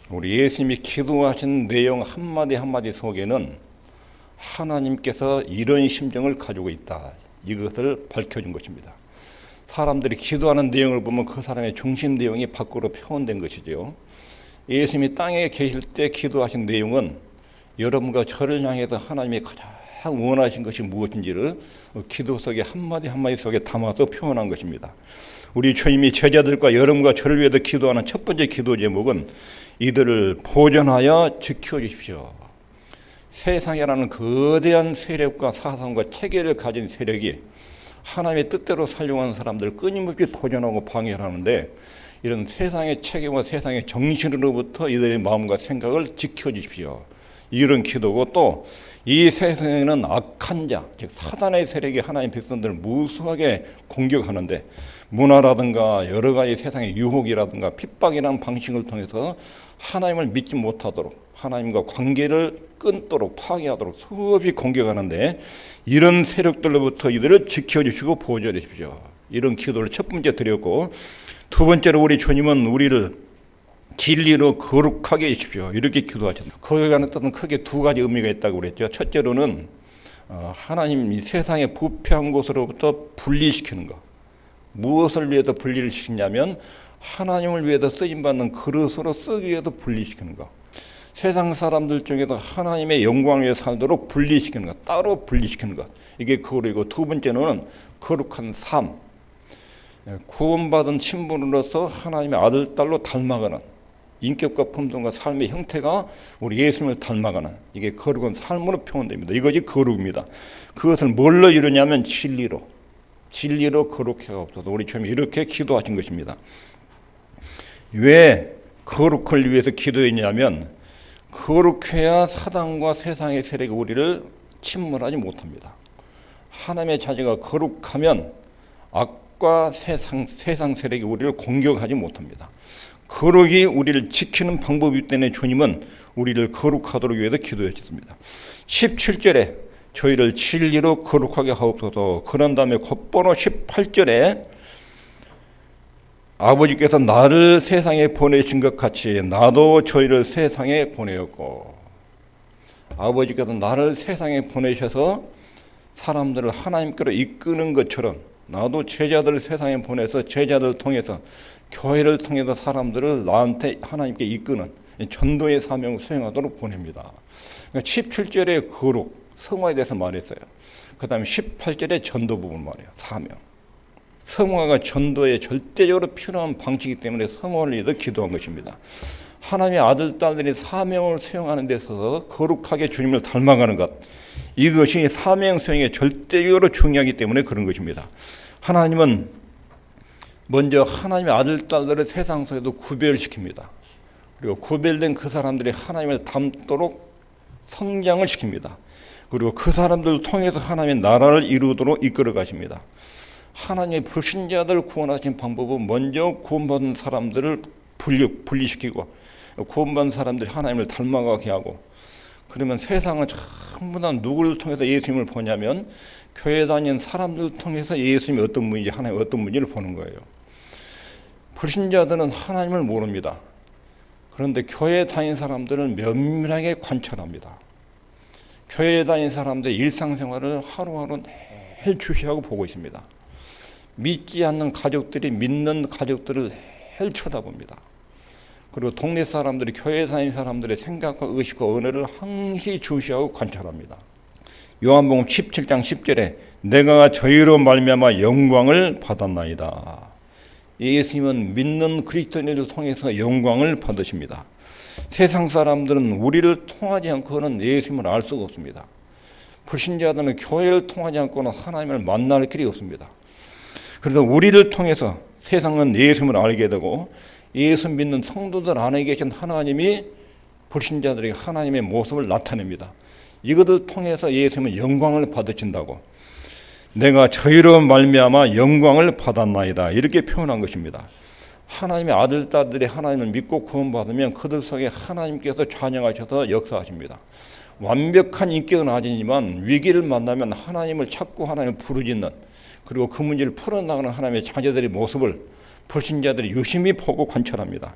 우리 예수님이 기도하신 내용 한마디 한마디 속에는 하나님께서 이런 심정을 가지고 있다, 이것을 밝혀준 것입니다. 사람들이 기도하는 내용을 보면 그 사람의 중심 내용이 밖으로 표현된 것이죠. 예수님이 땅에 계실 때 기도하신 내용은 여러분과 저를 향해서 하나님이 가장 원하신 것이 무엇인지를 기도 속에 한마디 한마디 속에 담아서 표현한 것입니다. 우리 주님이 제자들과 여러분과 저를 위해서 기도하는 첫 번째 기도 제목은 이들을 보존하여 지켜주십시오. 세상이라는 거대한 세력과 사상과 체계를 가진 세력이 하나님의 뜻대로 살려고 하는 사람들을 끊임없이 도전하고 방해하는데, 이런 세상의 체계와 세상의 정신으로부터 이들의 마음과 생각을 지켜주십시오. 이런 기도고, 또 이 세상에는 악한 자, 즉 사단의 세력이 하나님의 백성들을 무수하게 공격하는데, 문화라든가 여러 가지 세상의 유혹이라든가 핍박이라는 방식을 통해서 하나님을 믿지 못하도록, 하나님과 관계를 끊도록, 파괴하도록 수없이 공격하는데, 이런 세력들로부터 이들을 지켜주시고 보호해 주십시오. 이런 기도를 첫 번째 드렸고, 두 번째로 우리 주님은 우리를 진리로 거룩하게 해주십시오, 이렇게 기도하셨습니다. 거룩하는 뜻은 크게 두 가지 의미가 있다고 그랬죠. 첫째로는 하나님 이 세상의 부패한 곳으로부터 분리시키는 것. 무엇을 위해서 분리를 시키냐면 하나님을 위해서 쓰임받는 그릇으로 쓰기 위해서 분리시키는 것. 세상 사람들 중에서 하나님의 영광을 위해 살도록 분리시키는 것, 따로 분리시키는 것, 이게 거룩이고, 두 번째는 거룩한 삶, 구원받은 신분으로서 하나님의 아들, 딸로 닮아가는 인격과 품성과 삶의 형태가 우리 예수님을 닮아가는, 이게 거룩한 삶으로 표현됩니다. 이것이 거룩입니다. 그것을 뭘로 이루냐면 진리로 거룩해 하옵소서. 우리 주님이 이렇게 기도하신 것입니다. 왜 거룩을 위해서 기도했냐면, 거룩해야 사단과 세상의 세력이 우리를 침몰하지 못합니다. 하나님의 자녀가 거룩하면 악과 세상 세력이 우리를 공격하지 못합니다. 거룩이 우리를 지키는 방법이기 때문에 주님은 우리를 거룩하도록 위해서 기도하셨습니다. 17절에 저희를 진리로 거룩하게 하옵소서. 그런 다음에 곧바로 18절에 아버지께서 나를 세상에 보내신 것 같이 나도 저희를 세상에 보내었고, 아버지께서 나를 세상에 보내셔서 사람들을 하나님께로 이끄는 것처럼 나도 제자들을 세상에 보내서 제자들을 통해서, 교회를 통해서 사람들을 나한테 하나님께 이끄는 전도의 사명을 수행하도록 보냅니다. 그러니까 17절에 거룩, 성화에 대해서 말했어요. 그 다음에 18절에 전도 부분 말이에요. 사명. 성화가 전도에 절대적으로 필요한 방식이기 때문에 성화를 위해서 기도한 것입니다. 하나님의 아들, 딸들이 사명을 수행하는 데 있어서 거룩하게 주님을 닮아가는 것, 이것이 사명 수행에 절대적으로 중요하기 때문에 그런 것입니다. 하나님은 먼저 하나님의 아들, 딸들을 세상 속에도 구별시킵니다. 그리고 구별된 그 사람들이 하나님을 닮도록 성장을 시킵니다. 그리고 그 사람들을 통해서 하나님의 나라를 이루도록 이끌어 가십니다. 하나님의 불신자들을 구원하신 방법은 먼저 구원받은 사람들을 분리시키고, 구원받은 사람들이 하나님을 닮아가게 하고, 그러면 세상은 전부 다 누구를 통해서 예수님을 보냐면 교회 다니는 사람들을 통해서 예수님이 어떤 분인지, 하나님 어떤 분인지를 보는 거예요. 불신자들은 하나님을 모릅니다. 그런데 교회 다니는 사람들은 면밀하게 관찰합니다. 교회 다니는 사람들의 일상생활을 하루하루 매일 주시하고 보고 있습니다. 믿지 않는 가족들이 믿는 가족들을 매일 쳐다봅니다. 그리고 동네 사람들이 교회 다니는 사람들의 생각과 의식과 언어를 항시 주시하고 관찰합니다. 요한복음 17장 10절에 내가 저희로 말미암아 영광을 받았나이다. 예수님은 믿는 그리스도인을 통해서 영광을 받으십니다. 세상 사람들은 우리를 통하지 않고는 예수님을 알 수가 없습니다. 불신자들은 교회를 통하지 않고는 하나님을 만날 길이 없습니다. 그래서 우리를 통해서 세상은 예수님을 알게 되고, 예수 믿는 성도들 안에 계신 하나님이 불신자들에게 하나님의 모습을 나타냅니다. 이것을 통해서 예수님은 영광을 받으신다고, 내가 저희로 말미암아 영광을 받았나이다, 이렇게 표현한 것입니다. 하나님의 아들, 딸들이 하나님을 믿고 구원받으면 그들 속에 하나님께서 찬양하셔서 역사하십니다. 완벽한 인격은 아니지만 위기를 만나면 하나님을 찾고 하나님을 부르짖는, 그리고 그 문제를 풀어나가는 하나님의 자녀들의 모습을 불신자들이 유심히 보고 관찰합니다.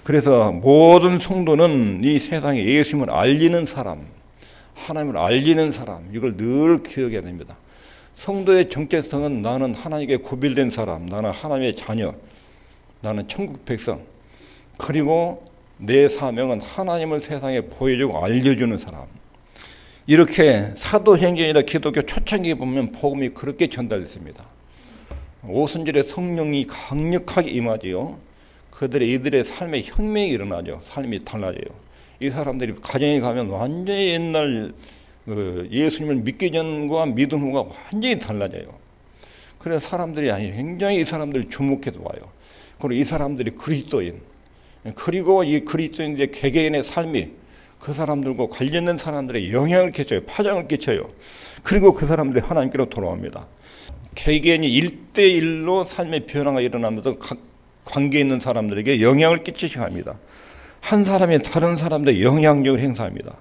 그래서 모든 성도는 이 세상에 예수님을 알리는 사람, 하나님을 알리는 사람, 이걸 늘 기억해야 됩니다. 성도의 정체성은 나는 하나님께 구별된 사람, 나는 하나님의 자녀, 나는 천국 백성, 그리고 내 사명은 하나님을 세상에 보여주고 알려주는 사람. 이렇게 사도행전이나 기독교 초창기에 보면 복음이 그렇게 전달됐습니다. 오순절에 성령이 강력하게 임하지요. 이들의 삶에 혁명이 일어나죠. 삶이 달라져요. 이 사람들이 가정에 가면 완전히 옛날 예수님을 믿기 전과 믿은 후가 완전히 달라져요. 그래서 사람들이 굉장히 이 사람들을 주목해서 와요. 그리고 이 사람들이 그리스도인, 그리고 이 그리스도인들의 개개인의 삶이 그 사람들과 관련된 사람들의 영향을 끼쳐요. 파장을 끼쳐요. 그리고 그 사람들이 하나님께로 돌아옵니다. 개개인이 1대1로 삶의 변화가 일어나면서 각 관계에 있는 사람들에게 영향을 끼치게 합니다. 한 사람이 다른 사람들의 영향력을 행사합니다.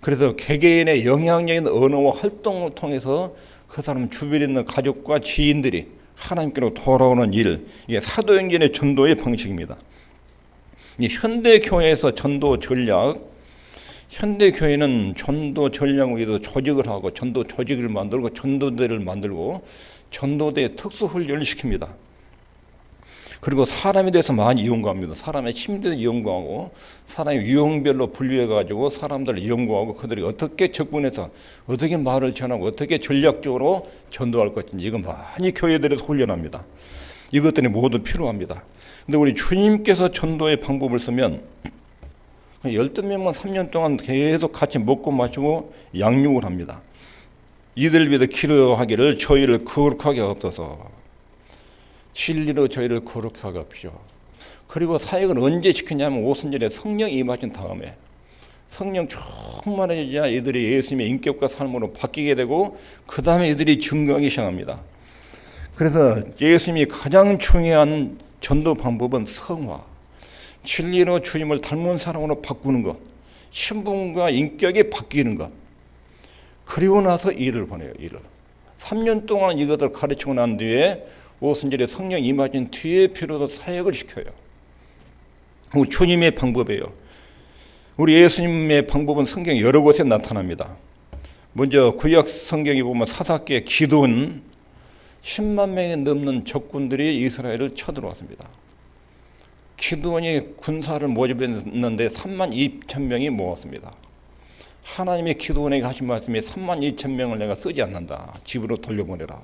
그래서 개개인의 영향력인 언어와 활동을 통해서 그 사람 주변에 있는 가족과 지인들이 하나님께로 돌아오는 일, 이게 사도행전의 전도의 방식입니다. 이 현대교회에서 전도 전략, 현대교회는 전도 전략을 위해서 조직을 하고 전도 조직을 만들고 전도대를 만들고 전도대 특수훈련을 시킵니다. 그리고 사람에 대해서 많이 연구합니다. 사람의 힘에 대해서 연구하고 사람의 유형별로 분류해가지고 사람들을 연구하고 그들이 어떻게 접근해서 어떻게 말을 전하고 어떻게 전략적으로 전도할 것인지 이거 많이 교회들에서 훈련합니다. 이것들이 모두 필요합니다. 근데 우리 주님께서 전도의 방법을 쓰면 12명만 3년 동안 계속 같이 먹고 마시고 양육을 합니다. 이들을 위해서 기도하기를 저희를 거룩하게 하옵소서. 진리로 저희를 거룩하게 하십시오. 그리고 사역을 언제 시키냐면 오순절에 성령 임하신 다음에 성령 충만해져야 이들이 예수님의 인격과 삶으로 바뀌게 되고 그 다음에 이들이 증거하기 시작합니다. 그래서 예수님이 가장 중요한 전도 방법은 성화. 진리로 주님을 닮은 사람으로 바꾸는 것. 신분과 인격이 바뀌는 것. 그리고 나서 일을 보내요. 일을. 3년 동안 이것을 가르치고 난 뒤에 오순절에 성령 임하신 뒤에 비로소 사역을 시켜요. 주님의 방법이에요. 우리 예수님의 방법은 성경 여러 곳에 나타납니다. 먼저 구약 성경에 보면 사사기에 기드온 10만 명이 넘는 적군들이 이스라엘을 쳐들어왔습니다. 기드온이 군사를 모집했는데 3만 2천 명이 모았습니다. 하나님의 기드온에게 하신 말씀이 3만 2천 명을 내가 쓰지 않는다. 집으로 돌려보내라.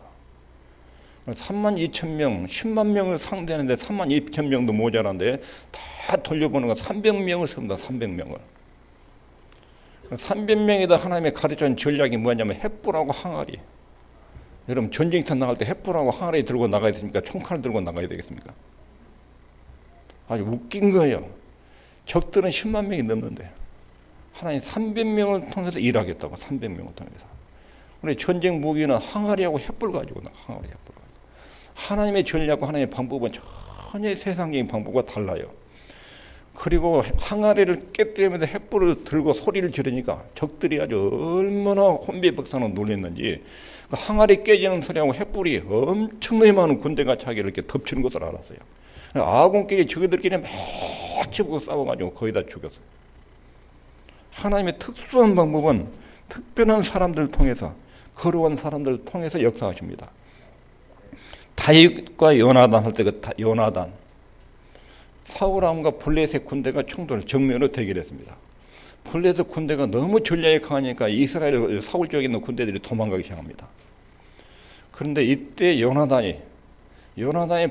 3만 2천 명, 10만 명을 상대하는데 3만 2천 명도 모자란데 다 돌려보는 거 300명을 씁니다. 300명을. 300명에다 하나님의 가르쳐준 전략이 뭐냐면 횃불하고 항아리. 여러분 전쟁터 나갈 때 횃불하고 항아리 들고 나가야 되십니까? 총칼을 들고 나가야 되겠습니까? 아주 웃긴 거예요. 적들은 10만 명이 넘는데 하나님 300명을 통해서 일하겠다고. 300명을 통해서. 우리 전쟁 무기는 항아리하고 횃불 가지고 나가. 항아리 횃불 가지고. 하나님의 전략과 하나님의 방법은 전혀 세상적인 방법과 달라요. 그리고 항아리를 깨뜨리면서 횃불을 들고 소리를 지르니까 적들이 아주 얼마나 혼비백산으로 놀랐는지 그 항아리 깨지는 소리하고 횃불이 엄청나게 많은 군대가 자기를 이렇게 덮치는 것을 알았어요. 아군끼리 저희들끼리 막 치고 싸워가지고 거의 다 죽였어요. 하나님의 특수한 방법은 특별한 사람들을 통해서 거룩한 사람들을 통해서 역사하십니다. 다윗과 요나단 할 때 그 요나단 사울왕과 블레셋 군대가 충돌 정면으로 대결했습니다. 블레셋 군대가 너무 전략이 강하니까 이스라엘 사울 쪽에 있는 군대들이 도망가기 시작합니다. 그런데 이때 요나단이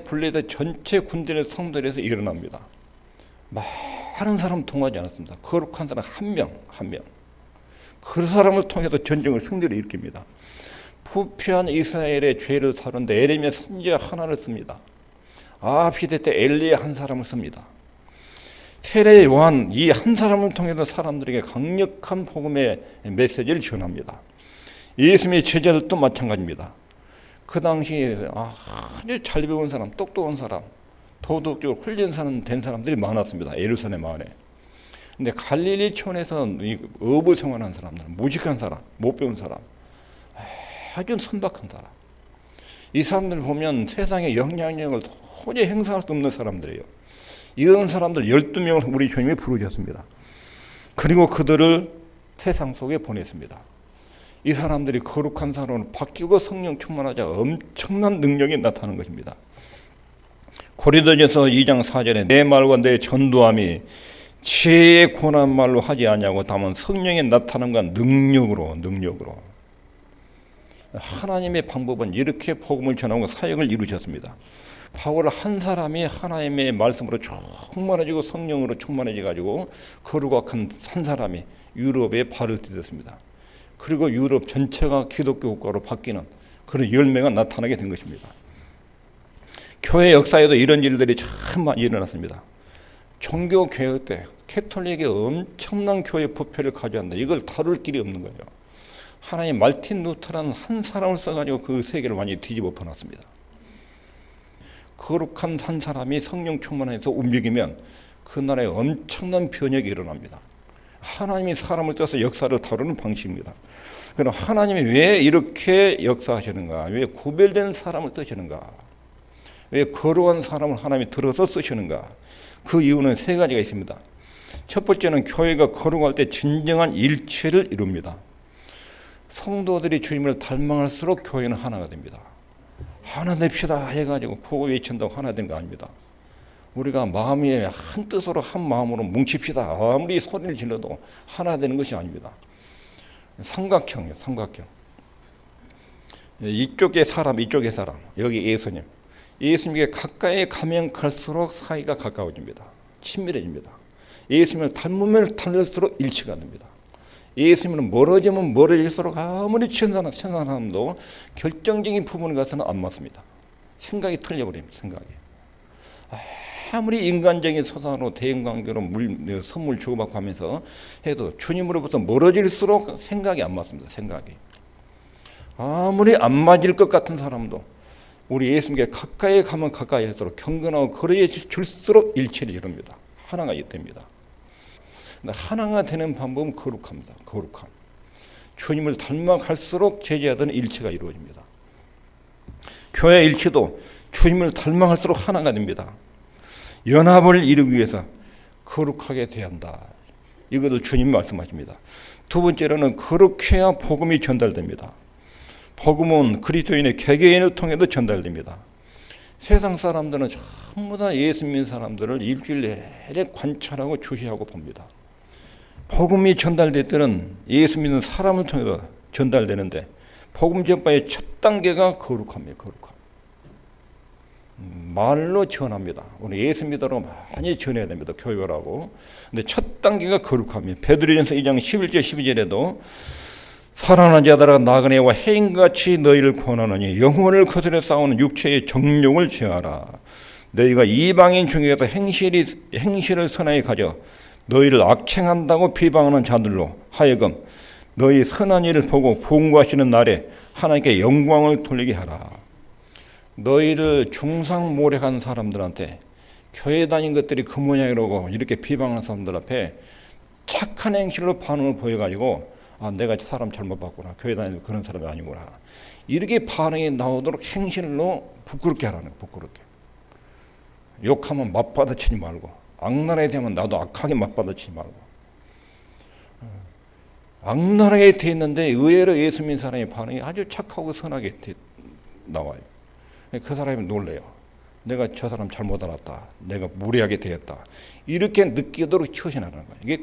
블레셋 전체 군대의 성들에서 일어납니다. 많은 사람 통하지 않았습니다. 거룩한 사람 한 명. 그 사람을 통해서 전쟁을 승리를 일으킵니다. 부패한 이스라엘의 죄를 사는데 에레미야 선지자 하나를 씁니다. 아합시대 때 엘리야 한 사람을 씁니다. 세례 요한 이 한 사람을 통해서 사람들에게 강력한 복음의 메시지를 전합니다. 예수님의 제자들도 마찬가지입니다. 그 당시에 아주 잘 배운 사람, 똑똑한 사람, 도덕적으로 훈련된 사람들이 많았습니다. 예루살렘 안에. 근데 갈릴리촌에서 업을 생활한 사람들, 무식한 사람, 못 배운 사람, 아주 선박한 사람. 이 사람들 보면 세상의 영향력을 도저히 행사할 수 없는 사람들이에요. 이런 사람들 12명을 우리 주님이 부르셨습니다. 그리고 그들을 세상 속에 보냈습니다. 이 사람들이 거룩한 사람으로 바뀌고 성령 충만하자 엄청난 능력이 나타나는 것입니다. 고린도전서 2장 4절에 내 말과 내 전도함이 지혜의 고난 말로 하지 아니하고 다만 성령의 나타남과 능력으로 하나님의 방법은 이렇게 복음을 전하고 사역을 이루셨습니다. 바울 한 사람이 하나님의 말씀으로 충만해지고 성령으로 충만해져 가지고 거룩한 한 사람이 유럽에 발을 디뎠습니다. 그리고 유럽 전체가 기독교 국가로 바뀌는 그런 열매가 나타나게 된 것입니다. 교회 역사에도 이런 일들이 참 많이 일어났습니다. 종교 개혁 때 캐톨릭이 엄청난 교회 부패를 가져왔는데 이걸 다룰 길이 없는 거예요. 하나님 말틴 루터라는 한 사람을 써가지고 그 세계를 완전히 뒤집어 펴놨습니다. 거룩한 한 사람이 성령 충만해서 움직이면 그 나라에 엄청난 변혁이 일어납니다. 하나님이 사람을 떠서 역사를 다루는 방식입니다. 그럼 하나님이 왜 이렇게 역사하시는가? 왜 구별된 사람을 쓰시는가? 왜 거룩한 사람을 하나님이 들어서 쓰시는가? 그 이유는 세 가지가 있습니다. 첫 번째는 교회가 거룩할 때 진정한 일치를 이룹니다. 성도들이 주님을 닮아갈수록 교회는 하나가 됩니다. 하나 됩시다 해가지고 그거 외친다고 하나 되는 거 아닙니다. 우리가 마음이 한 뜻으로 한 마음으로 뭉칩시다. 아무리 소리를 질러도 하나 되는 것이 아닙니다. 삼각형이에요. 삼각형. 이쪽에 사람, 이쪽에 사람. 여기 예수님. 예수님께 가까이 가면 갈수록 사이가 가까워집니다. 친밀해집니다. 예수님을 닮으면 닮을수록 일치가 됩니다. 예수님은 멀어지면 멀어질수록 아무리 친한 사람도 결정적인 부분에 가서는 안 맞습니다. 생각이 틀려버립니다. 생각이. 아무리 인간적인 소산으로 대인관계로 선물 주고받고 하면서 해도 주님으로부터 멀어질수록 생각이 안 맞습니다. 생각이. 아무리 안 맞을 것 같은 사람도 우리 예수님께 가까이 가면 가까이 할수록 경건하고 거리해질수록 일치를 이룹니다. 하나가 됩니다. 하나가 되는 방법은 거룩합니다. 거룩함. 주님을 닮아갈수록 제자들은 일치가 이루어집니다. 교회 일치도 주님을 닮아갈수록 하나가 됩니다. 연합을 이루기 위해서 거룩하게 돼야 한다. 이것을 주님 말씀하십니다. 두 번째로는 거룩해야 복음이 전달됩니다. 복음은 그리스도인의 개개인을 통해도 전달됩니다. 세상 사람들은 전부 다 예수 믿는 사람들을 일주일 내내 관찰하고 주시하고 봅니다. 복음이 전달될 때는 예수 믿는 사람을 통해서 전달되는데 복음 전파의 첫 단계가 거룩함이에요. 거룩함. 말로 전합니다. 우리 예수 믿으라고 많이 전해야 됩니다. 교육하라고. 근데 첫 단계가 거룩함이에요. 베드로전서 2장 11절 12절에도 살아난 자들아 나그네와 해인같이 너희를 권하노니 영혼을 거스려 싸우는 육체의 정욕을 제하라. 너희가 이방인 중에서 행실을 선하게 가져 너희를 악행한다고 비방하는 자들로 하여금 너희 선한 일을 보고 부흥하시는 날에 하나님께 영광을 돌리게 하라. 너희를 중상모략한 사람들한테 교회 다닌 것들이 그 모양이라고 이렇게 비방하는 사람들 앞에 착한 행실로 반응을 보여가지고 내가 사람 잘못 봤구나. 교회 다니는 그런 사람이 아니구나. 이렇게 반응이 나오도록 행실로 부끄럽게 하라는 거예요. 부끄럽게. 욕하면 맞받아치지 말고 악랄하게 되면 나도 악하게 맞받아치지 말고 악랄하게 돼 있는데 의외로 예수 믿는 사람의 반응이 아주 착하고 선하게 나와요. 그 사람이 놀래요. 내가 저 사람 잘못 알았다. 내가 무례하게 되었다. 이렇게 느끼도록 처신하는 거예요. 이게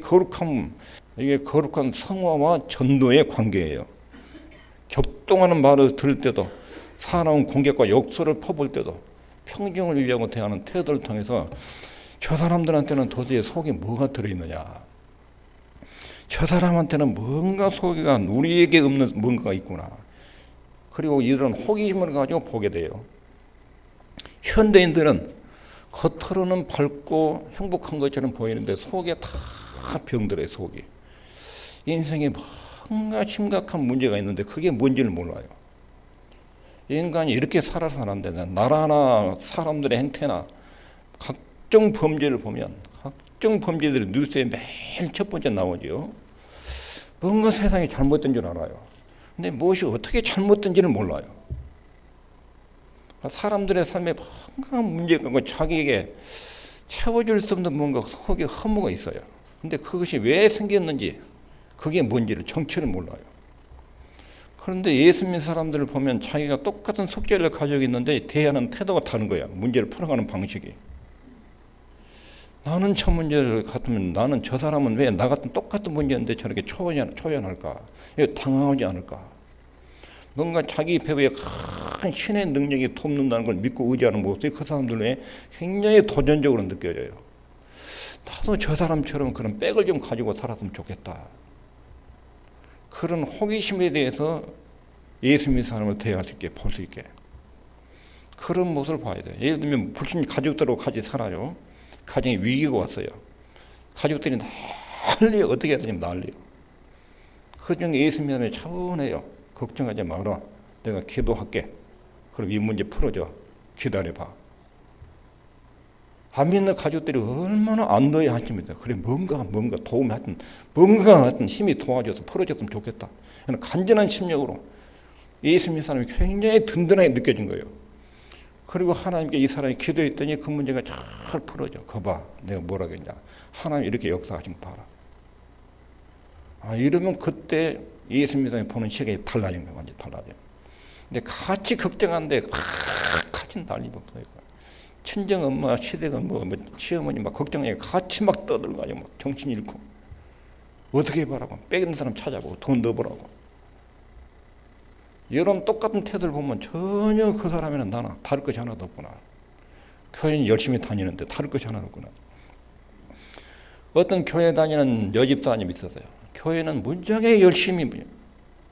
거룩한 성화와 전도의 관계예요. 격동하는 말을 들을 때도 사나운 공격과 욕설을 퍼볼 때도 평정을 위하고 대하는 태도를 통해서 저 사람들한테는 도대체 속에 뭐가 들어있느냐. 저 사람한테는 뭔가 속에가 우리에게 없는 뭔가가 있구나. 그리고 이런 호기심을 가지고 보게 돼요. 현대인들은 겉으로는 밝고 행복한 것처럼 보이는데 속에 다 병들어요. 속이. 인생에 뭔가 심각한 문제가 있는데 그게 뭔지를 몰라요. 인간이 이렇게 살아서 안 되냐. 나라나 사람들의 행태나 각종 범죄를 보면 각종 범죄들이 뉴스에 매일 첫 번째 나오죠. 뭔가 세상이 잘못된 줄 알아요. 근데 무엇이 어떻게 잘못된지를 몰라요. 사람들의 삶에 뭔가 문제가 있고 자기에게 채워줄 수 없는 뭔가 속에 허무가 있어요. 근데 그것이 왜 생겼는지, 그게 뭔지를 정체를 몰라요. 그런데 예수 믿는 사람들을 보면 자기가 똑같은 속죄를 가지고 있는데 대하는 태도가 다른 거야. 문제를 풀어가는 방식이. 나는 저 문제를 같으면 나는 저 사람은 왜 나 같은 똑같은 문제인데 저렇게 초연할까? 왜 당황하지 않을까? 뭔가 자기 배후에 큰 신의 능력이 돕는다는 걸 믿고 의지하는 모습이 그 사람들에 굉장히 도전적으로 느껴져요. 나도 저 사람처럼 그런 백을 좀 가지고 살았으면 좋겠다. 그런 호기심에 대해서 예수 믿는 사람을 대할 수 있게, 볼 수 있게. 그런 모습을 봐야 돼요. 예를 들면 불신 가족들하고 같이 살아요. 가정에 위기가 왔어요. 가족들이 난리, 어떻게 해야 되냐면 난리요. 그중에 예수 믿는 사람이 차분해요. 걱정하지 마라. 내가 기도할게. 그럼 이 문제 풀어줘. 기다려봐. 안 믿는 가족들이 얼마나 안도해 하십니다. 그래, 뭔가 도움이 하여튼, 뭔가 하여튼 힘이 도와줘서 풀어줬으면 좋겠다. 간절한 심령으로 예수 믿는 사람이 굉장히 든든하게 느껴진 거예요. 그리고 하나님께 이 사람이 기도했더니 그 문제가 잘 풀어져. 거봐, 내가 뭐라고 했냐. 하나님 이렇게 역사하신 거 봐라. 이러면 그때 예수 믿는 사람이 보는 시각이 달라진 거예요. 완전히 달라져요. 근데 같이 걱정하는데 같이 난리 없어요. 친정 엄마, 시댁 엄마, 시어머니 막 걱정해 같이 막 떠들어가지고 막 정신 잃고 어떻게 해봐라고 빼기는 사람 찾아보고 돈 넣어보라고. 이런 똑같은 태도를 보면 전혀 그 사람이나 나나 다를 것이 하나도 없구나. 교회는 열심히 다니는데 다를 것이 하나도 없구나. 어떤 교회 다니는 여집사님이 있었어요. 교회는 무지하게 열심히,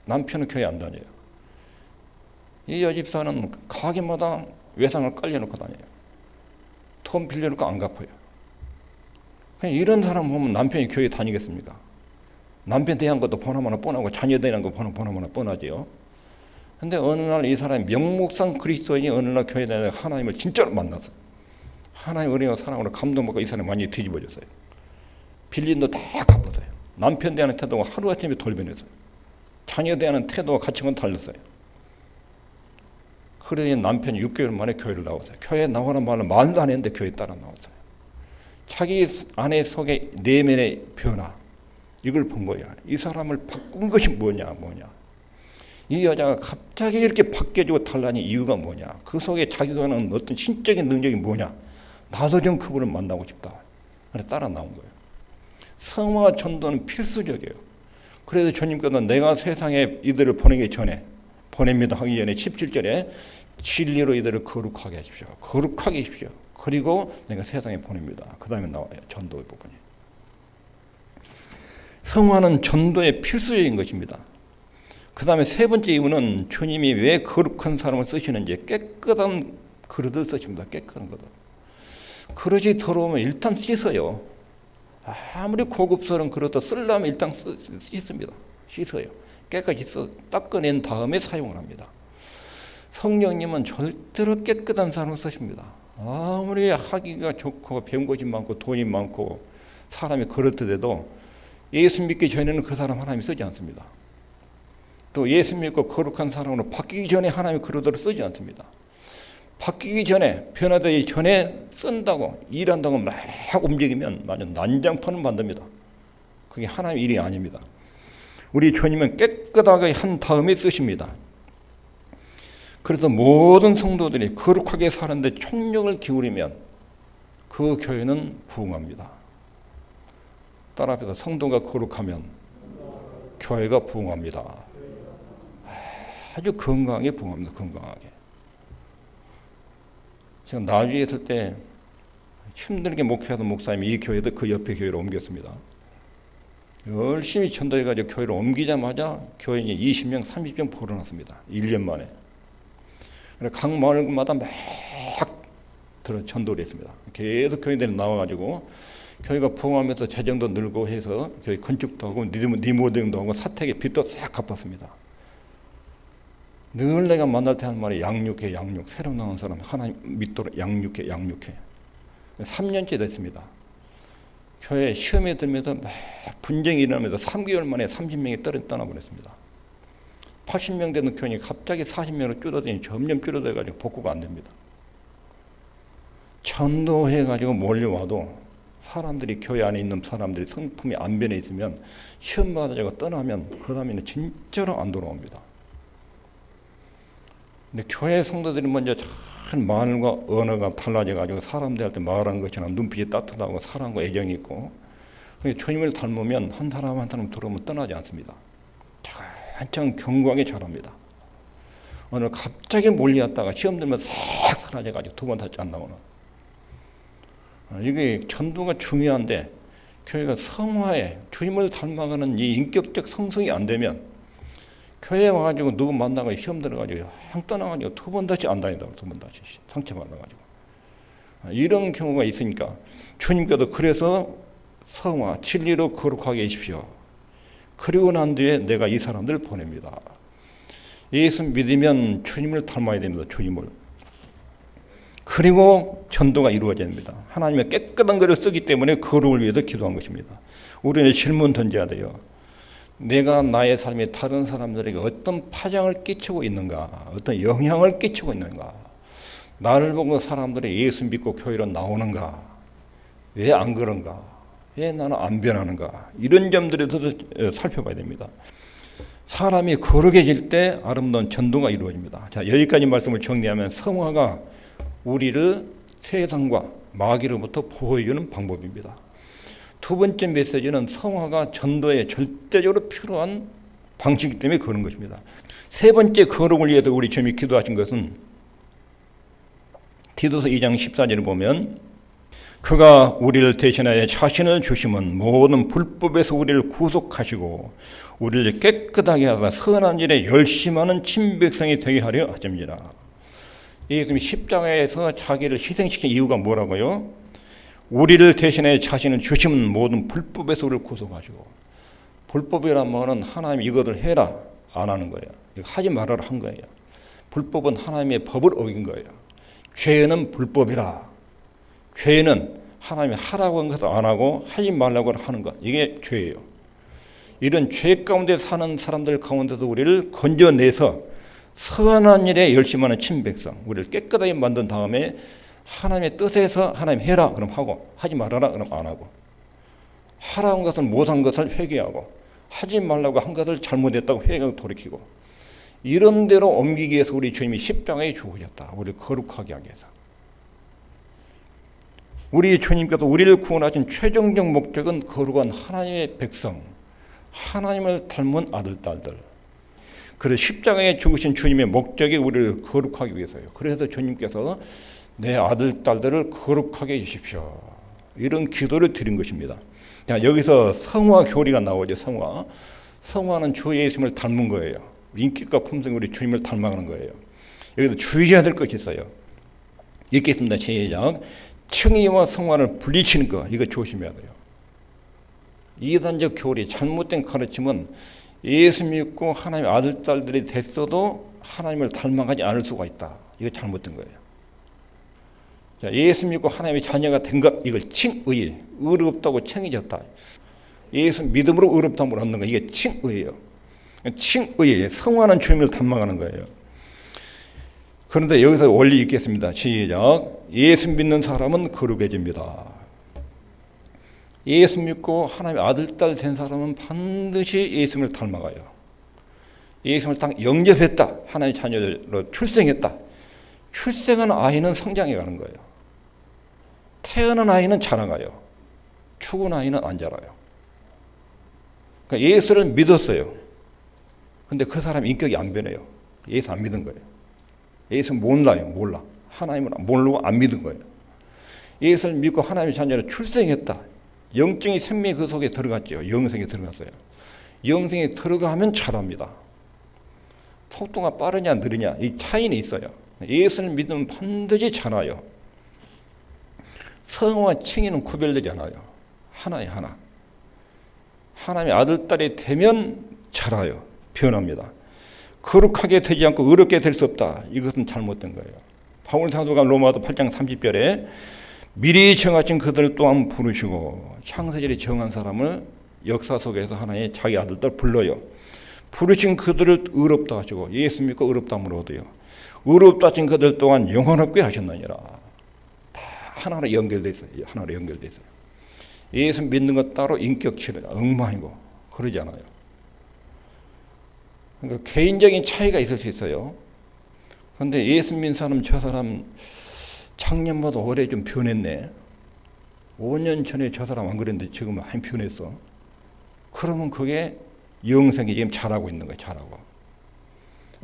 남편은 교회 안 다녀요. 이 여집사는 가게마다 외상을 깔려놓고 다녀요. 돈 빌려놓고 안 갚아요. 그냥 이런 사람 보면 남편이 교회 다니겠습니까? 남편 대한 것도 보나마나 뻔하고 자녀 대한 거 보나마나 뻔하지요. 근데 어느 날 이 사람이 명목상 그리스도인이 어느 날 교회 다니다가 하나님을 진짜로 만났어요. 하나님 은혜와 사랑으로 감동받고 이 사람이 많이 뒤집어졌어요. 빌린 돈 다 갚았어요. 남편 대하는 태도가 하루아침에 돌변했어요. 자녀 대하는 태도와 가치관 달랐어요. 그러니 남편이 6개월 만에 교회를 나왔어요. 교회에 나오라는 말을 말도 안 했는데 교회에 따라 나왔어요. 자기 아내 속의 내면의 변화, 이걸 본 거야. 이 사람을 바꾼 것이 뭐냐. 이 여자가 갑자기 이렇게 바뀌어지고 달라진 이유가 뭐냐. 그 속에 자기가 하는 어떤 신적인 능력이 뭐냐. 나도 좀 그분을 만나고 싶다. 그래서 따라 나온 거예요. 성화 전도는 필수적이에요. 그래서 주님께서 내가 세상에 이들을 보내기 전에, 보냅니다 하기 전에 17절에 진리로 이들을 거룩하게 하십시오. 거룩하게 하십시오. 그리고 내가 세상에 보냅니다. 그 다음에 나와요. 전도의 부분이. 성화는 전도의 필수적인 것입니다. 그 다음에 세 번째 이유는 주님이 왜 거룩한 사람을 쓰시는지 깨끗한 그릇을 쓰십니다. 깨끗한 그릇. 그릇이 더러우면 일단 씻어요. 아무리 고급스러운 그릇도 쓰려면 일단 씻습니다. 씻어요. 깨끗이 닦아낸 다음에 사용을 합니다. 성령님은 절대로 깨끗한 사람을 쓰십니다. 아무리 하기가 좋고 배운 것이 많고 돈이 많고 사람이 그렇더라도 예수 믿기 전에는 그 사람 하나님이 쓰지 않습니다. 또 예수 믿고 거룩한 사람으로 바뀌기 전에 하나님이 그러도록 쓰지 않습니다. 바뀌기 전에, 변화되기 전에 쓴다고, 일한다고 막 움직이면 완전 난장판을 만듭니다. 그게 하나님의 일이 아닙니다. 우리 주님은 깨끗하게 한 다음에 쓰십니다. 그래서 모든 성도들이 거룩하게 사는데 총력을 기울이면 그 교회는 부흥합니다. 따라 합시다. 성도가 거룩하면 교회가 부흥합니다. 아주 건강하게 부흥합니다. 건강하게. 제가 나주에 있을 때 힘들게 목회하던 목사님이 이 교회도 그 옆에 교회로 옮겼습니다. 열심히 전도해가지고 교회를 옮기자마자 교인이 20명, 30명 불어났습니다. 1년 만에. 각 마을마다 막 전도를 했습니다. 계속 교인들이 나와가지고 교회가 부흥하면서 재정도 늘고 해서 교회 건축도 하고 리모델링도 하고 사택의 빚도 싹 갚았습니다. 늘 내가 만날 때 하는 말이 양육해. 새로 나온 사람 하나님 믿도록 양육해. 3년째 됐습니다. 교회 시험에 들면서 막 분쟁이 일어나면서 3개월 만에 30명이 떠나버렸습니다. 80명 되는 교인이 갑자기 40명으로 줄어드니 점점 줄어들어가지고 복구가 안 됩니다. 전도해가지고 몰려와도 사람들이 교회 안에 있는 사람들이 성품이 안 변해 있으면 시험 받아가지고 떠나면 그 다음에는 진짜로 안 돌아옵니다. 근데 교회 성도들이 먼저 참 말과 언어가 달라져가지고 사람들한테 말하는 것처럼 눈빛이 따뜻하고 사랑과 애정이 있고 주님을 닮으면 한 사람 한 사람 들어오면 떠나지 않습니다. 한참 견고하게 자랍니다. 오늘 갑자기 몰려왔다가 시험 들면 싹 사라져가지고 두 번 다시 안 나오는. 이게 전도가 중요한데 교회가 성화에 주님을 닮아가는 이 인격적 성숙이 안 되면 교회에 와가지고 누구 만나고 시험 들어가지고 향 떠나가지고 두 번 다시 안 다닌다고 두 번 다시 상처받아가지고 이런 경우가 있으니까 주님께도 그래서 성화 진리로 거룩하게 해주십시오. 그리고 난 뒤에 내가 이 사람들을 보냅니다. 예수 믿으면 주님을 닮아야 됩니다. 주님을. 그리고 전도가 이루어집니다. 하나님의 깨끗한 글을 쓰기 때문에 거룩을 위해서 기도한 것입니다. 우리는 질문 던져야 돼요. 내가 나의 삶이 다른 사람들에게 어떤 파장을 끼치고 있는가, 어떤 영향을 끼치고 있는가, 나를 보고 사람들이 예수 믿고 교회로 나오는가, 왜 안 그런가, 왜 나는 안 변하는가, 이런 점들에 대해서 살펴봐야 됩니다. 사람이 거룩해질 때 아름다운 전도가 이루어집니다. 자, 여기까지 말씀을 정리하면 성화가 우리를 세상과 마귀로부터 보호해주는 방법입니다. 두 번째 메시지는 성화가 전도에 절대적으로 필요한 방식이기 때문에 그런 것입니다. 세 번째 거룩을 위해서 우리 주님이 기도하신 것은 디도서 2장 14절을 보면 그가 우리를 대신하여 자신을 주심은 모든 불법에서 우리를 구속하시고 우리를 깨끗하게 하사 선한 일에 열심하는 친백성이 되게 하려 하십니다. 예수님이 십자가에서 자기를 희생시킨 이유가 뭐라고요? 우리를 대신해 자신을 주시면 모든 불법에서 우리를 구속하시고, 불법이란 말은 하나님 이것을 해라 안 하는 거예요. 하지 말아라 한 거예요. 불법은 하나님의 법을 어긴 거예요. 죄는 불법이라. 죄는 하나님이 하라고 한 것을 안 하고 하지 말라고 하는 것. 이게 죄예요. 이런 죄 가운데 사는 사람들 가운데서 우리를 건져내서 선한 일에 열심하는 친백성, 우리를 깨끗하게 만든 다음에 하나님의 뜻에서 하나님 해라 그럼 하고, 하지 말아라 그럼 안 하고, 하라는 것을 못한 것을 회개하고, 하지 말라고 한 것을 잘못했다고 회개하고 돌이키고, 이런 대로 옮기기 위해서 우리 주님이 십자가에 죽으셨다. 우리를 거룩하게 하기 위해서. 우리 주님께서 우리를 구원하신 최종적 목적은 거룩한 하나님의 백성, 하나님을 닮은 아들, 딸들. 그래서 십자가에 죽으신 주님의 목적이 우리를 거룩하기 위해서예요. 그래서 주님께서 내 아들, 딸들을 거룩하게 해주십시오. 이런 기도를 드린 것입니다. 자, 여기서 성화 교리가 나오죠. 성화. 성화는 주 예수님을 닮은 거예요. 인격과 품성이 우리 주님을 닮아가는 거예요. 여기서 주의해야 될 것이 있어요. 읽겠습니다. 시작. 칭의와 성화를 분리치는 거, 이거 조심해야 돼요. 이단적 교리, 잘못된 가르침은 예수 믿고 하나님의 아들, 딸들이 됐어도 하나님을 닮아가지 않을 수가 있다. 이거 잘못된 거예요. 자, 예수 믿고 하나님의 자녀가 된 것, 이걸 칭의, 의롭다고 칭해졌다. 예수 믿음으로 의롭다함을 얻는 거, 이게 칭의예요. 칭의, 성화는 주님을 닮아가는 거예요. 그런데 여기서 원리 읽겠습니다. 시작. 예수 믿는 사람은 거룩해집니다. 예수 믿고 하나님의 아들, 딸 된 사람은 반드시 예수님을 닮아가요. 예수님을 딱 영접했다. 하나님의 자녀로 출생했다. 출생한 아이는 성장해 가는 거예요. 태어난 아이는 자라가요. 죽은 아이는 안 자라요. 그러니까 예수를 믿었어요. 근데 그 사람 인격이 안 변해요. 예수 안 믿은 거예요. 예수 몰라요. 몰라. 하나님을 모르고 안 믿은 거예요. 예수를 믿고 하나님의 자녀로 출생했다. 영적인 생명이 그 속에 들어갔죠. 영생에 들어갔어요. 영생에 들어가면 자랍니다. 속도가 빠르냐 느리냐 이 차이는 있어요. 예수를 믿으면 반드시 자라요. 성화와 칭의는 구별되지 않아요. 하나에 하나. 하나님의 아들, 딸이 되면 자라요. 변합니다. 거룩하게 되지 않고 의롭게 될 수 없다. 이것은 잘못된 거예요. 바울 사도가 로마서 8장 30절에 미리 정하신 그들 또한 부르시고 창세절에 정한 사람을 역사 속에서 하나의 자기 아들들 불러요. 부르신 그들을 의롭다 하시고 예수 믿고 의롭다 함을 얻어요. 의롭다 하신 그들 또한 영원롭게 하셨느니라. 다 하나로 연결돼 있어요. 하나로 연결돼 있어요. 예수 믿는 것 따로 인격치료 엉망이고 그러지 않아요. 그러니까 개인적인 차이가 있을 수 있어요. 그런데 예수 믿는 사람 저 사람 작년보다 올해 좀 변했네. 5년 전에 저 사람 안 그랬는데 지금 많이 변했어. 그러면 그게 영생이 지금 잘하고 있는 거예요. 잘하고.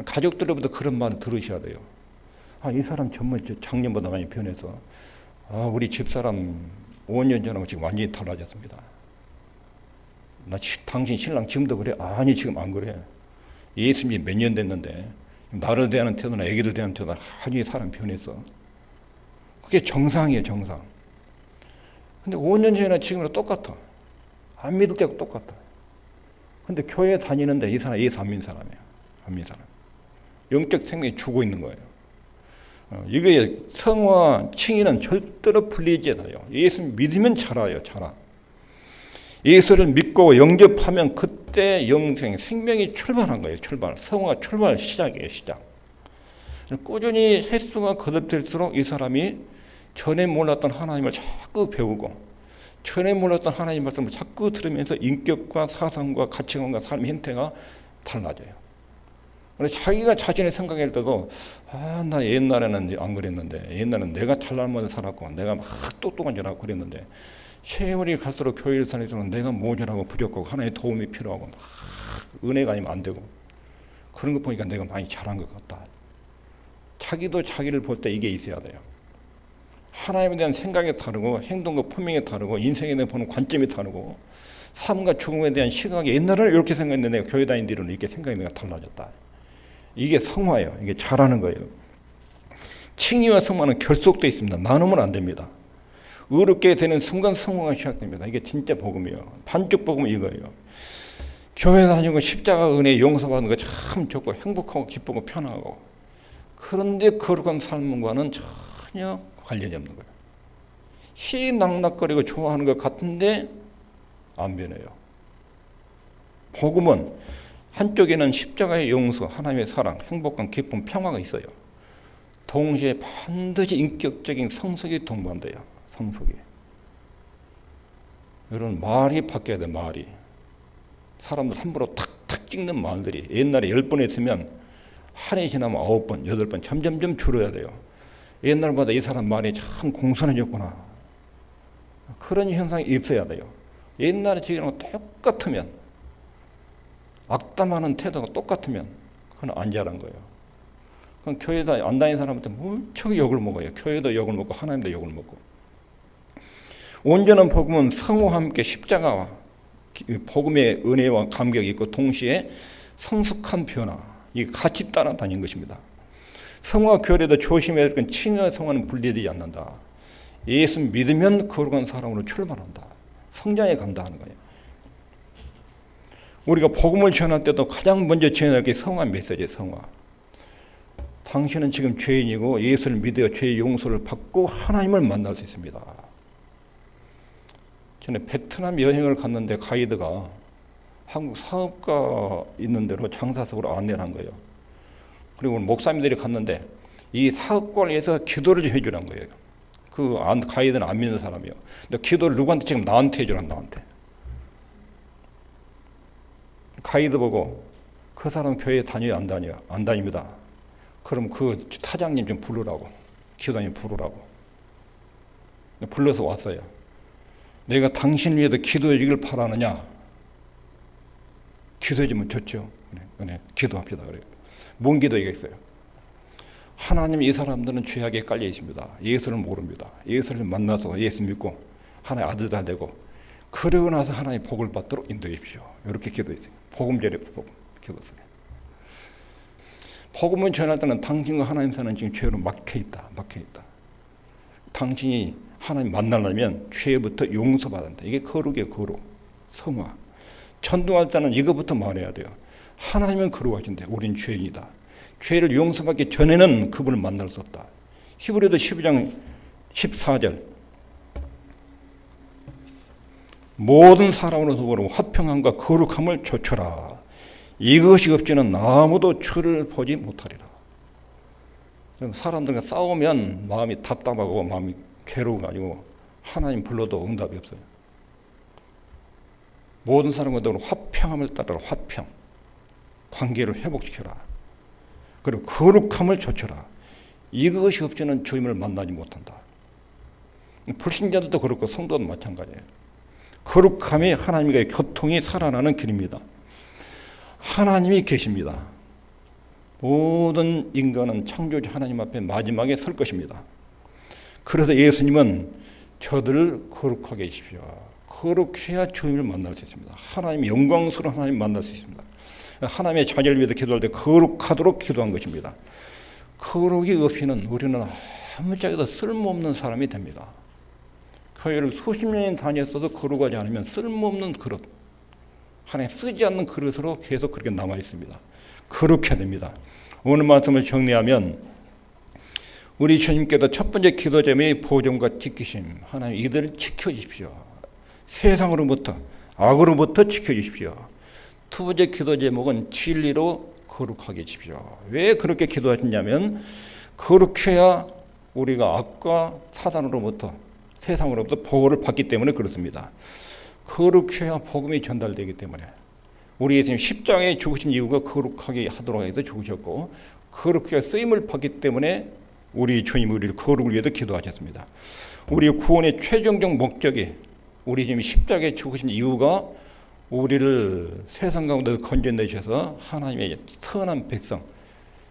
가족들로부터 그런 말을 들으셔야 돼요. 아, 이 사람 작년보다 많이 변해서 우리 집사람 5년 전하고 지금 완전히 달라졌습니다. 당신 신랑 지금도 그래? 아니 지금 안 그래. 예수님이 몇 년 됐는데 나를 대하는 태도나 애기들 대하는 태도나 아니 사람 변했어. 그게 정상이에요. 정상. 근데 5년 전이나 지금이랑 똑같아. 안 믿을 때고 똑같아. 근데 교회 다니는데 이 사람 예수 안 믿는 사람이에요. 안 믿는 사람. 영적 생명이 죽어 있는 거예요. 이게 성화 칭의는 절대로 풀리지 않아요. 예수 믿으면 자라요. 자라. 예수를 믿고 영접하면 그때 영생, 생명이 출발한 거예요. 출발. 성화가 출발 시작이에요. 시작. 꾸준히 횟수가 거듭될수록 이 사람이 전에 몰랐던 하나님을 자꾸 배우고 전에 몰랐던 하나님 말씀을 자꾸 들으면서 인격과 사상과 가치관과 삶의 형태가 달라져요. 자기가 자신의 생각할 때도 나 옛날에는 안 그랬는데 옛날에는 내가 잘나면 살았고 내가 막 똑똑한 줄 알고 그랬는데 세월이 갈수록 교회를 다니면서 내가 모자라고 부족하고 하나님의 도움이 필요하고 막 은혜가 아니면 안 되고 그런 거 보니까 내가 많이 잘한 것 같다. 자기도 자기를 볼 때 이게 있어야 돼요. 하나님에 대한 생각이 다르고 행동과 품행이 다르고 인생에 대한 보는 관점이 다르고 삶과 죽음에 대한 시각이 옛날에는 이렇게 생각했는데 내가 교회 다닌 뒤로는 이렇게 생각이 내가 달라졌다. 이게 성화예요. 이게 잘하는 거예요. 칭의와 성화는 결속되어 있습니다. 나누면 안 됩니다. 의롭게 되는 순간 성화가 시작됩니다. 이게 진짜 복음이에요. 반죽 복음은 이거예요. 교회 다니고 십자가 은혜 용서받는 거 참 좋고 행복하고 기쁘고 편하고 그런데 거룩한 삶과는 전혀 관련이 없는 거예요. 희낙낙거리고 좋아하는 것 같은데 안 변해요. 복음은 한쪽에는 십자가의 용서, 하나님의 사랑, 행복감, 기쁨, 평화가 있어요. 동시에 반드시 인격적인 성숙이 동반돼요. 성숙이. 여러분 말이 바뀌어야 돼요. 말이. 사람들 함부로 탁탁 찍는 말들이 옛날에 10번 했으면 한 해 지나면 9번, 8번 점점점 줄어야 돼요. 옛날보다 이 사람 말이 참 공손해졌구나. 그런 현상이 있어야 돼요. 옛날에 지금하고 똑같으면 악담하는 태도가 똑같으면 그건 안 자란 거예요. 그럼 교회도 안 다니는 사람한테 무척 욕을 먹어요. 교회도 욕을 먹고 하나님도 욕을 먹고. 온전한 복음은 성화와 함께 십자가와 복음의 은혜와 감격이 있고 동시에 성숙한 변화 이게 같이 따라다니는 것입니다. 성화 교회도 조심해야 될 건 칭의와 성화는 분리되지 않는다. 예수 믿으면 거룩한 사람으로 출발한다. 성장해 간다 하는 거예요. 우리가 복음을 전할 때도 가장 먼저 전할 게 성화 메시지예요. 성화. 당신은 지금 죄인이고 예수를 믿어 죄의 용서를 받고 하나님을 만날 수 있습니다. 전에 베트남 여행을 갔는데 가이드가 한국 사업가 있는 데로 장사석으로 안내를 한 거예요. 그리고 목사님들이 갔는데 이 사업관리에서 기도를 좀 해주란 거예요. 그 가이드는 안 믿는 사람이에요. 근데 기도를 누구한테 지금 나한테 해주란 나한테. 가이드 보고 그 사람 교회 다녀요? 안 다녀요? 안 다닙니다. 그럼 그 사장님 좀 부르라고. 기도님 부르라고. 불러서 왔어요. 내가 당신 위해도 기도해 주길 바라느냐? 기도해 주면 좋죠. 그래, 기도합시다. 그래요. 뭔 기도가 있어요? 하나님 이 사람들은 죄악에 깔려 있습니다. 예수를 모릅니다. 예수를 만나서 예수 믿고 하나의 아들 다 되고 그러고 나서 하나님의 복을 받도록 인도해 주십시오. 이렇게 기도했어요. 복음 전에부터 복음 기도했어요. 복음을 전할 때는 당신과 하나님 사는 지금 죄로 막혀 있다. 당신이 하나님 만나려면 죄부터 용서받는다. 이게 거룩이에요. 거룩. 성화. 전도할 때는 이거부터 말해야 돼요. 하나님은 거룩하신데 우린 죄인이다. 죄를 용서받기 전에는 그분을 만날 수 없다. 히브리서 12장 14절 모든 사람으로서 화평함과 거룩함을 좇으라. 이것이 없이는 아무도 주를 보지 못하리라. 사람들과 싸우면 마음이 답답하고 마음이 괴로워가지고 하나님 불러도 응답이 없어요. 모든 사람과 화평함을 따르라. 화평. 관계를 회복시켜라. 그리고 거룩함을 좇아라. 이것이 없이는 주님을 만나지 못한다. 불신자들도 그렇고 성도도 마찬가지예요. 거룩함이 하나님과의 교통이 살아나는 길입니다. 하나님이 계십니다. 모든 인간은 창조주 하나님 앞에 마지막에 설 것입니다. 그래서 예수님은 저들을 거룩하게 해주십시오. 거룩해야 주님을 만날 수 있습니다. 하나님 영광스러운 하나님 만날 수 있습니다. 하나님의 자녀를 위해서 기도할 때 거룩하도록 기도한 것입니다. 거룩이 없이는 우리는 아무짝에도 쓸모없는 사람이 됩니다. 교회를 수십 년이 다녔어도 거룩하지 않으면 쓸모없는 그릇, 하나님 쓰지 않는 그릇으로 계속 그렇게 남아 있습니다. 거룩해야 됩니다. 오늘 말씀을 정리하면 우리 주님께서 첫 번째 기도 제목이 보존과 지키심. 하나님 이들을 지켜주십시오. 세상으로부터 악으로부터 지켜주십시오. 두 번째 기도 제목은 진리로 거룩하게 해주십시오. 왜 그렇게 기도하셨냐면 거룩해야 우리가 악과 사단으로부터 세상으로부터 보호를 받기 때문에 그렇습니다. 거룩해야 복음이 전달되기 때문에 우리 예수님 십자가에 죽으신 이유가 거룩하게 하도록 해서 죽으셨고 거룩하게 쓰임을 받기 때문에 우리 주님 우리를 거룩을 위해서 기도하셨습니다. 우리 구원의 최종적 목적이 우리 주님이 십자가에 죽으신 이유가 우리를 세상 가운데서 건져내셔서 하나님의 선한 백성,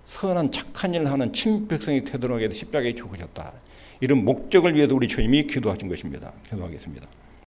선한 착한 일을 하는 친백성이 되도록 해서 십자가에 죽으셨다. 이런 목적을 위해서 우리 주님이 기도하신 것입니다. 기도하겠습니다.